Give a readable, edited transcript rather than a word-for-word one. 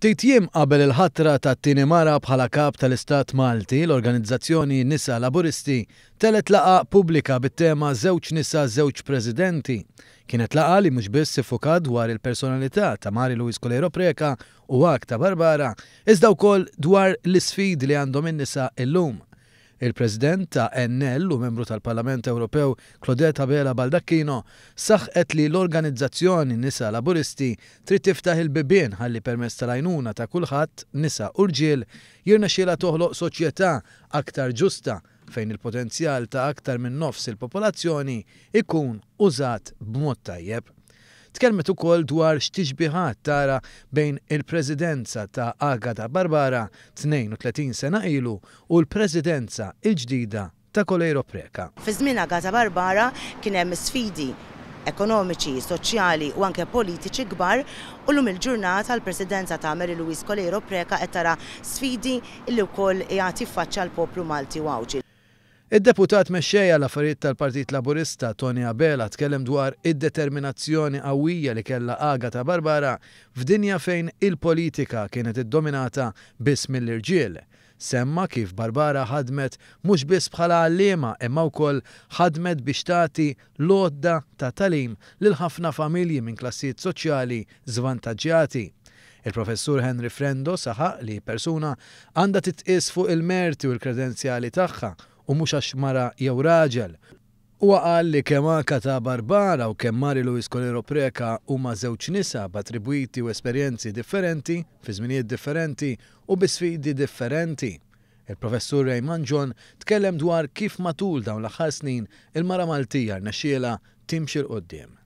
Ftit jiem qabel il-ħatra tat-tieni mara bħala kap tal-Istat Malti, l-Organizzazzjoni Nisa Laburisti telet laqa pubblika bit-tema Żewġ nisa żewġ presidenti. Kienet laqa li mhux biss iffukat dwar il-personalità ta' Mary-Louise Colero Preca u ta' Barbara, iżda wkoll dwar l-isfidi li għandhom in-nisa illum. Il-President ta' NL u membru tal-Parlament Ewropew Claudette Abela Baldacchino saħqet li l-Organizzazzjoni Nisa Laburisti trid tiftaħ il-bibien ħalli permezz tal-għajnuna ta' kulħadd nisa u rġiel jirnexxielha toħloq soċjetà aktar ġusta fejn il-potenzjal ta' aktar minn nofs il-popolazzjoni ikun użat b'mod tajjeb. Tkellmet ukoll dwar x'tixbiħat tara bejn il-Presidenza ta' Agata Barbara 32 sena ilu u l-Presidenza il-ġdida ta' Colero Preca. Fi żmien Agata Barbara kien hemm sfidi ekonomiċi, soċjali u anke politiċi kbar u llum il-ġurnata l-Presidenza ta' Mary-Louise Colero Preca qed tara sfidi li wkoll jagħti faċċa l-poplu Malti u Awġi. Id-deputat mexxejja l-affarijiet tal-Partit Laburista Tony Abela tkellem dwar id-determinazzjoni qawwija li kellha Agata Barbara f'dinja fejn il-politika kienet iddominata biss mill-irġiel. Semma kif Barbara ħadmet mhux biss bħala għalliema imma wkoll ħadmet biex tagħti lodda ta' tagħlim lil ħafna familji minn klassijiet soċjali żvantaġġjati. Il-professur Henry Frendo saħaq li persuna għandha titqies fuq il-merti u l-kredenzjali tagħha u mhux għax mara jew raġel. Huwa qal li kemm Agata Barbara u kemm Mary-Louise Colero Preca huma żewġ nisa b'attribwiti u esperjenzi differenti, fi żminijiet differenti u bi sfidi differenti. Il-professur Raymond John tkellem dwar kif matul dawn l-aħħar snin il-mara Maltija rnexxielha timxi l qudiem.